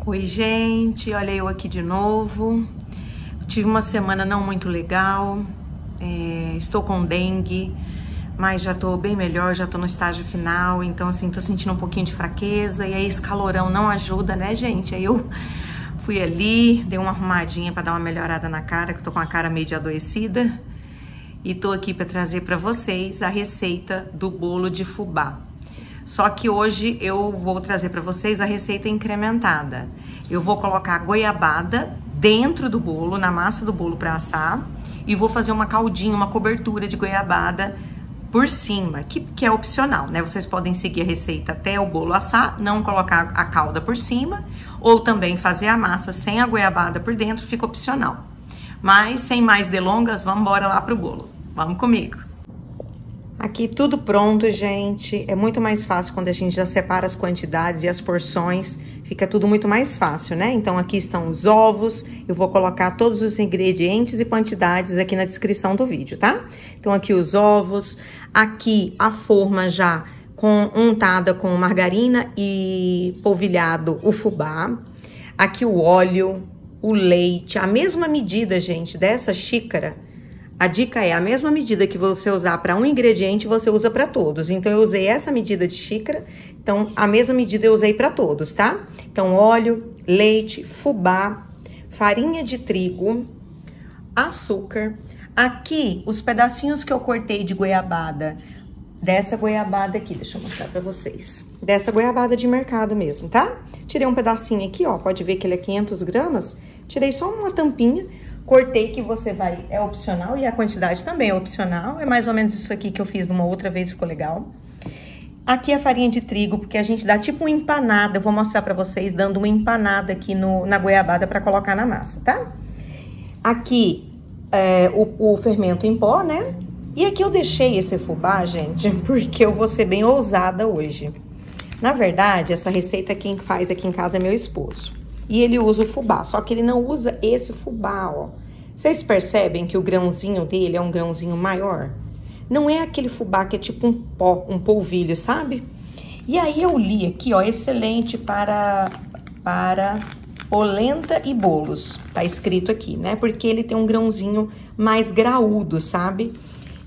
Oi, gente, olha eu aqui de novo. Tive uma semana não muito legal, estou com dengue, mas já tô bem melhor, já tô no estágio final, então assim, tô sentindo um pouquinho de fraqueza, e aí esse calorão não ajuda, né, gente? Aí eu fui ali, dei uma arrumadinha pra dar uma melhorada na cara, que eu tô com a cara meio de adoecida, e tô aqui pra trazer pra vocês a receita do bolo de fubá. Só que hoje eu vou trazer para vocês a receita incrementada. Eu vou colocar goiabada dentro do bolo, na massa do bolo para assar, e vou fazer uma caldinha, uma cobertura de goiabada por cima, que é opcional, né? Vocês podem seguir a receita até o bolo assar, não colocar a calda por cima, ou também fazer a massa sem a goiabada por dentro, fica opcional. Mas sem mais delongas, vamos embora lá pro bolo. Vamos comigo. Aqui tudo pronto, gente. É muito mais fácil quando a gente já separa as quantidades e as porções. Fica tudo muito mais fácil, né? Então aqui estão os ovos. Eu vou colocar todos os ingredientes e quantidades aqui na descrição do vídeo, tá? Então aqui os ovos. Aqui a forma já untada com margarina e polvilhado o fubá. Aqui o óleo, o leite. A mesma medida, gente, dessa xícara. A dica é a mesma medida que você usar para um ingrediente, você usa para todos. Então, eu usei essa medida de xícara, então a mesma medida eu usei para todos, tá? Então, óleo, leite, fubá, farinha de trigo, açúcar. Aqui, os pedacinhos que eu cortei de goiabada, dessa goiabada aqui, deixa eu mostrar para vocês. Dessa goiabada de mercado mesmo, tá? Tirei um pedacinho aqui, ó, pode ver que ele é 500 gramas. Tirei só uma tampinha. Cortei que você vai, é opcional, e a quantidade também é opcional. É mais ou menos isso aqui que eu fiz numa outra vez, ficou legal. Aqui a farinha de trigo, porque a gente dá tipo uma empanada. Eu vou mostrar pra vocês dando uma empanada aqui na goiabada pra colocar na massa, tá? Aqui o fermento em pó, né? E aqui eu deixei esse fubá, gente, porque eu vou ser bem ousada hoje. Na verdade, essa receita quem faz aqui em casa é meu esposo. E ele usa o fubá, só que ele não usa esse fubá, ó. Vocês percebem que o grãozinho dele é um grãozinho maior? Não é aquele fubá que é tipo um pó, um polvilho, sabe? E aí eu li aqui, ó, excelente para polenta e bolos. Tá escrito aqui, né? Porque ele tem um grãozinho mais graúdo, sabe?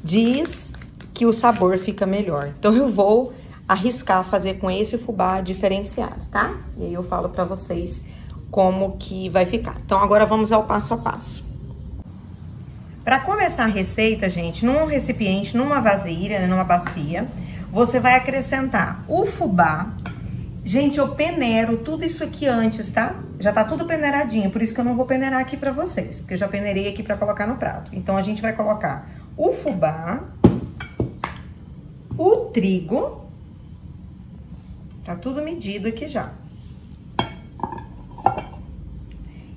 Diz que o sabor fica melhor. Então eu vou arriscar fazer com esse fubá diferenciado, tá? E aí eu falo pra vocês como que vai ficar. Então, agora vamos ao passo a passo. Para começar a receita, gente, num recipiente, numa vasilha, né, numa bacia, você vai acrescentar o fubá. Gente, eu peneiro tudo isso aqui antes, tá? Já tá tudo peneiradinho, por isso que eu não vou peneirar aqui pra vocês, porque eu já peneirei aqui pra colocar no prato. Então, a gente vai colocar o fubá, o trigo, tá tudo medido aqui já.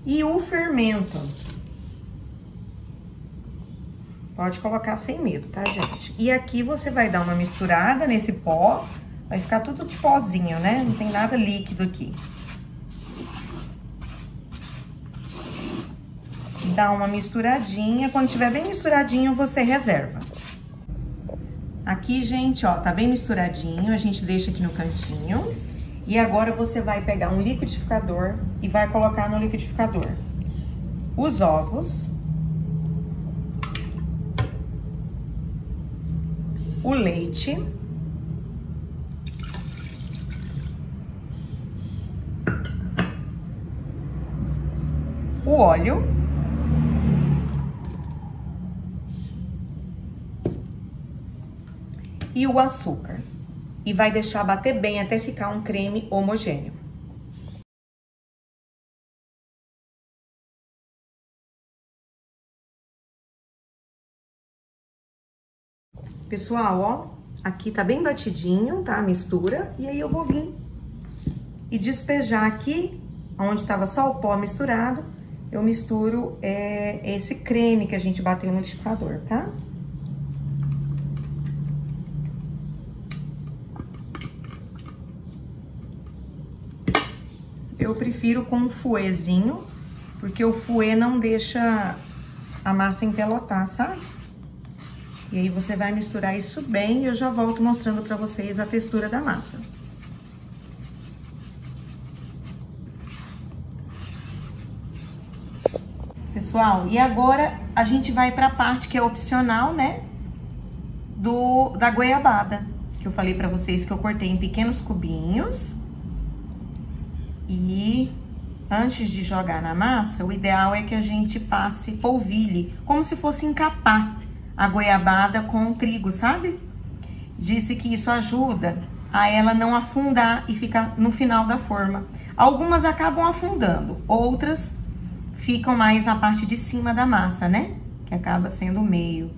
E o fermento. Pode colocar sem medo, tá, gente? E aqui você vai dar uma misturada nesse pó. Vai ficar tudo de pozinho, né? Não tem nada líquido aqui. Dá uma misturadinha. Quando tiver bem misturadinho, você reserva. Aqui, gente, ó, tá bem misturadinho. A gente deixa aqui no cantinho. E agora você vai pegar um liquidificador e vai colocar no liquidificador os ovos, o leite, o óleo, e o açúcar. E vai deixar bater bem até ficar um creme homogêneo. Pessoal, ó, aqui tá bem batidinho, tá? A mistura. E aí eu vou vir e despejar aqui, onde tava só o pó misturado, eu misturo esse creme que a gente bateu no liquidificador, tá? Eu prefiro com um fouetzinho, porque o fouet não deixa a massa empelotar, sabe? E aí você vai misturar isso bem e eu já volto mostrando pra vocês a textura da massa. Pessoal, e agora a gente vai para a parte que é opcional, né? Da goiabada, que eu falei para vocês que eu cortei em pequenos cubinhos. E antes de jogar na massa, o ideal é que a gente passe polvilhe, como se fosse encapar a goiabada com o trigo, sabe? Disse que isso ajuda a ela não afundar e ficar no final da forma. Algumas acabam afundando, outras ficam mais na parte de cima da massa, né? Que acaba sendo o meio.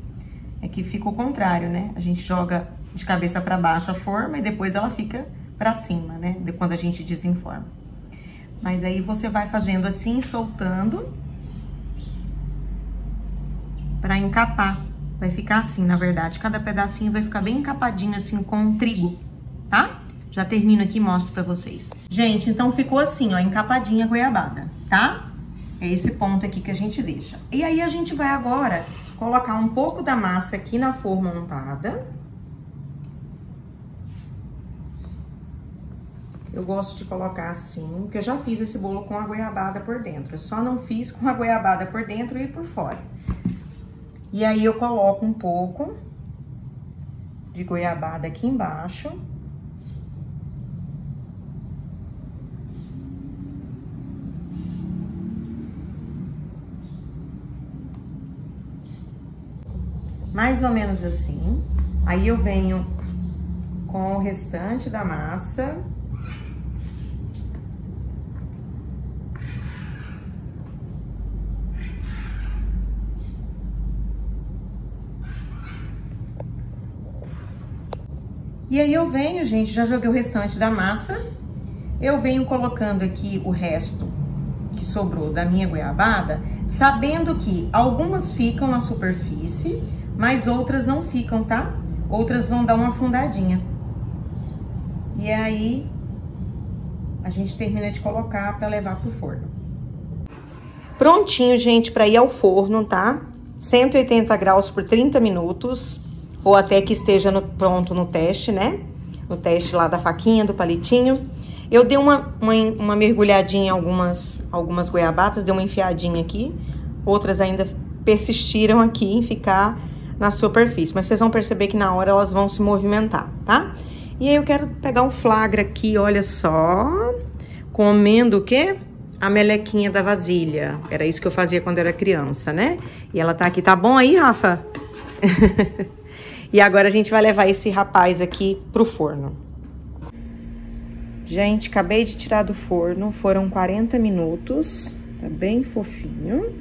É que fica o contrário, né? A gente joga de cabeça para baixo a forma e depois ela fica para cima, né? Quando a gente desenforma. Mas aí você vai fazendo assim, soltando, para encapar. Vai ficar assim, na verdade. Cada pedacinho vai ficar bem encapadinho assim com trigo, tá? Já termino aqui e mostro pra vocês. Gente, então ficou assim, ó, encapadinha a goiabada, tá? É esse ponto aqui que a gente deixa. E aí a gente vai agora colocar um pouco da massa aqui na forma untada. Eu gosto de colocar assim, porque eu já fiz esse bolo com a goiabada por dentro. Eu só não fiz com a goiabada por dentro e por fora. E aí eu coloco um pouco de goiabada aqui embaixo. Mais ou menos assim. Aí eu venho com o restante da massa. E aí eu venho, gente, já joguei o restante da massa. Eu venho colocando aqui o resto que sobrou da minha goiabada, sabendo que algumas ficam na superfície, mas outras não ficam, tá? Outras vão dar uma afundadinha. E aí, a gente termina de colocar para levar pro forno. Prontinho, gente, para ir ao forno, tá? 180 graus por 30 minutos, ou até que esteja pronto no teste, né? No teste lá da faquinha, do palitinho. Eu dei uma mergulhadinha em algumas goiabadas, dei uma enfiadinha aqui. Outras ainda persistiram aqui em ficar na superfície. Mas vocês vão perceber que na hora elas vão se movimentar, tá? E aí eu quero pegar um flagra aqui, olha só. Comendo o quê? A melequinha da vasilha. Era isso que eu fazia quando eu era criança, né? E ela tá aqui. Tá bom aí, Rafa? E agora a gente vai levar esse rapaz aqui pro forno. Gente, acabei de tirar do forno, foram 40 minutos, tá bem fofinho.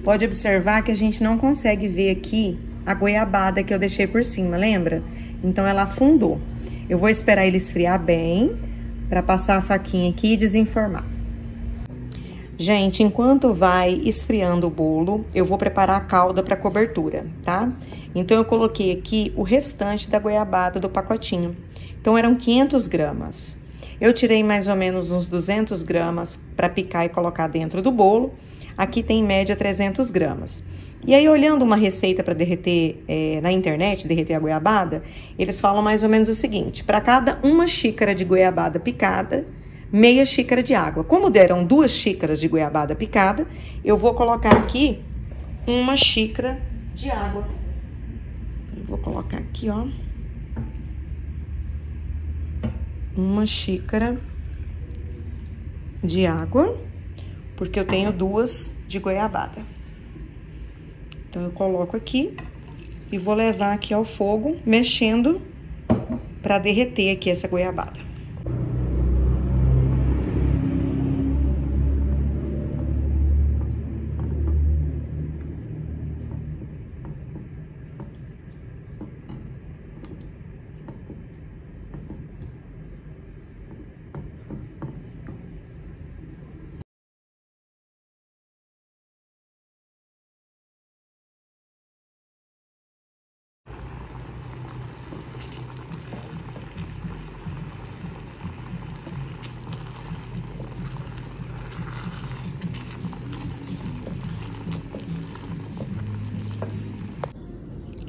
Pode observar que a gente não consegue ver aqui a goiabada que eu deixei por cima, lembra? Então ela afundou. Eu vou esperar ele esfriar bem, pra passar a faquinha aqui e desenformar. Gente, enquanto vai esfriando o bolo, eu vou preparar a calda para cobertura, tá? Então, eu coloquei aqui o restante da goiabada do pacotinho. Então, eram 500 gramas. Eu tirei mais ou menos uns 200 gramas para picar e colocar dentro do bolo. Aqui tem em média 300 gramas. E aí, olhando uma receita para derreter na internet, derreter a goiabada, eles falam mais ou menos o seguinte: para cada uma xícara de goiabada picada, meia xícara de água. Como deram 2 xícaras de goiabada picada, eu vou colocar aqui 1 xícara de água. Eu vou colocar aqui, ó, 1 xícara de água, porque eu tenho 2 de goiabada. Então, eu coloco aqui e vou levar aqui ao fogo, mexendo para derreter aqui essa goiabada.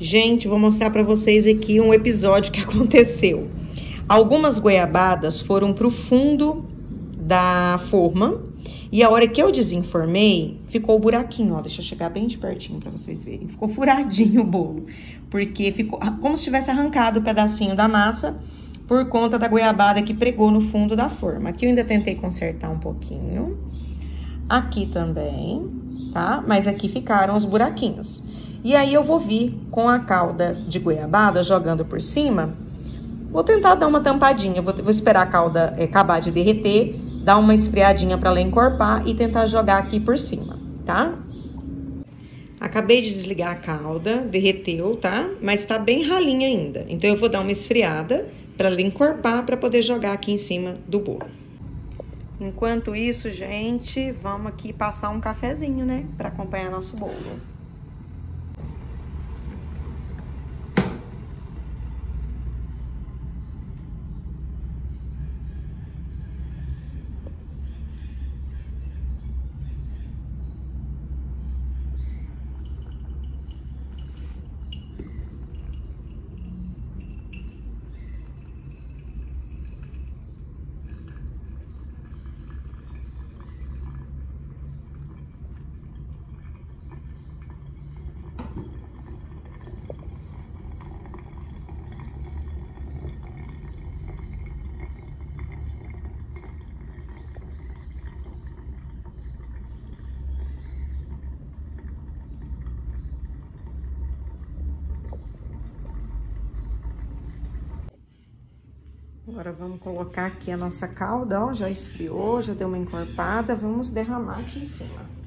Gente, vou mostrar pra vocês aqui um episódio que aconteceu. Algumas goiabadas foram pro fundo da forma E a hora que eu desenformei, ficou o buraquinho, ó. Deixa eu chegar bem de pertinho pra vocês verem. Ficou furadinho o bolo, porque ficou como se tivesse arrancado o pedacinho da massa por conta da goiabada que pregou no fundo da forma. Aqui eu ainda tentei consertar um pouquinho. Aqui também, tá? Mas aqui ficaram os buraquinhos. E aí eu vou vir com a calda de goiabada jogando por cima. Vou tentar dar uma tampadinha, vou esperar a calda acabar de derreter, dar uma esfriadinha para ela encorpar e tentar jogar aqui por cima, tá? Acabei de desligar a calda, derreteu, tá? Mas tá bem ralinha ainda. Então eu vou dar uma esfriada para ela encorpar para poder jogar aqui em cima do bolo. Enquanto isso, gente, vamos aqui passar um cafezinho, né? Para acompanhar nosso bolo. Agora vamos colocar aqui a nossa calda, ó, já esfriou, já deu uma encorpada, vamos derramar aqui em cima.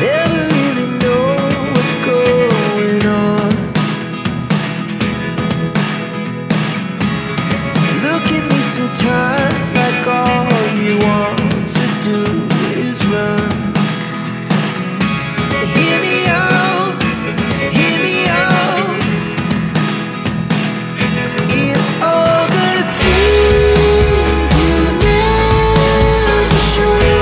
Never really know what's going on. Look at me sometimes like all you want to do is run. Hear me out, hear me out. It's all the things you never show.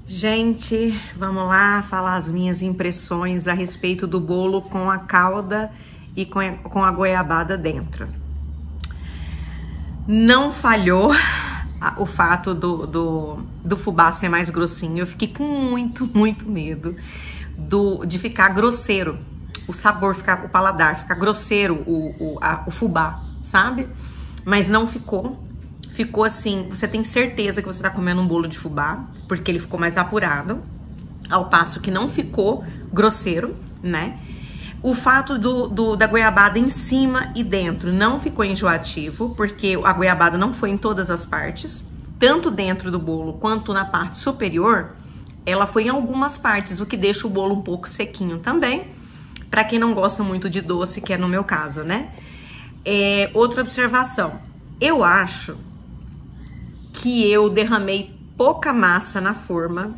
Gente, vamos lá falar as minhas impressões a respeito do bolo com a calda e com a goiabada dentro. Não falhou o fato do fubá ser mais grossinho. Eu fiquei com muito medo de ficar grosseiro. O sabor, o paladar, ficar grosseiro, o fubá, sabe? Mas não ficou. Ficou assim, você tem certeza que você tá comendo um bolo de fubá, porque ele ficou mais apurado, ao passo que não ficou grosseiro, né? O fato da goiabada em cima e dentro não ficou enjoativo, porque a goiabada não foi em todas as partes, tanto dentro do bolo quanto na parte superior, ela foi em algumas partes, o que deixa o bolo um pouco sequinho também, para quem não gosta muito de doce, que é no meu caso, né? Outra observação, eu acho que eu derramei pouca massa na forma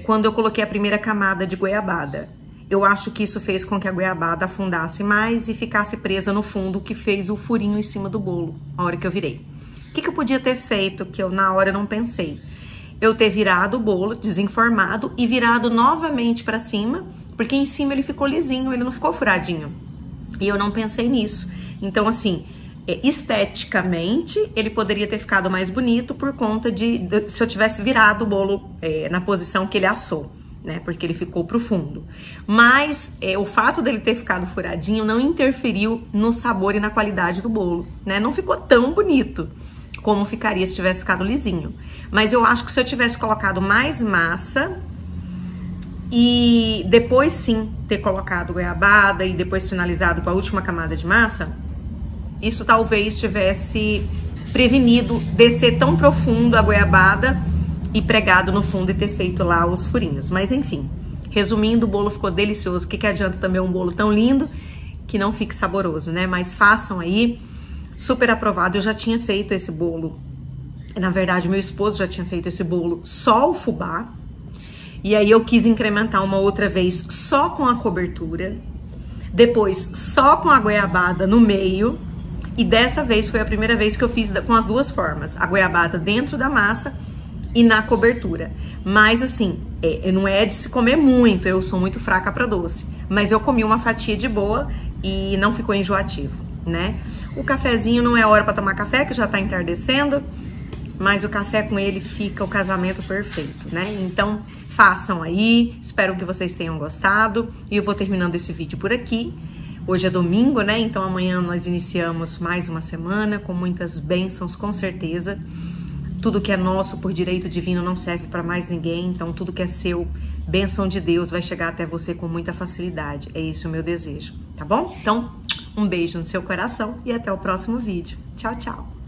quando eu coloquei a primeira camada de goiabada. Eu acho que isso fez com que a goiabada afundasse mais e ficasse presa no fundo, que fez o furinho em cima do bolo, a hora que eu virei. O que eu podia ter feito, que eu na hora não pensei? Eu ter virado o bolo, desenformado e virado novamente para cima, porque em cima ele ficou lisinho, ele não ficou furadinho. E eu não pensei nisso. Então, assim, esteticamente, ele poderia ter ficado mais bonito por conta se eu tivesse virado o bolo na posição que ele assou, né? Porque ele ficou pro fundo. Mas o fato dele ter ficado furadinho não interferiu no sabor e na qualidade do bolo, né? Não ficou tão bonito como ficaria se tivesse ficado lisinho. Mas eu acho que se eu tivesse colocado mais massa e depois sim ter colocado goiabada e depois finalizado com a última camada de massa, isso talvez tivesse prevenido descer tão profundo a goiabada e pregado no fundo e ter feito lá os furinhos. Mas enfim, resumindo, o bolo ficou delicioso. O que adianta também um bolo tão lindo que não fique saboroso, né? Mas façam aí, super aprovado. Eu já tinha feito esse bolo, na verdade meu esposo já tinha feito esse bolo só o fubá, e aí eu quis incrementar uma outra vez só com a cobertura, depois só com a goiabada no meio, e dessa vez foi a primeira vez que eu fiz com as duas formas, a goiabada dentro da massa e na cobertura. Mas assim, não é de se comer muito, eu sou muito fraca para doce, mas eu comi uma fatia de boa e não ficou enjoativo, né? O cafezinho não é hora para tomar café, que já tá entardecendo, mas o café com ele fica o casamento perfeito, né? Então façam aí, espero que vocês tenham gostado, e eu vou terminando esse vídeo por aqui. Hoje é domingo, né? Então amanhã nós iniciamos mais uma semana com muitas bênçãos, com certeza. Tudo que é nosso por direito divino não serve para mais ninguém, então tudo que é seu, bênção de Deus, vai chegar até você com muita facilidade. É esse o meu desejo, tá bom? Então, um beijo no seu coração e até o próximo vídeo. Tchau, tchau!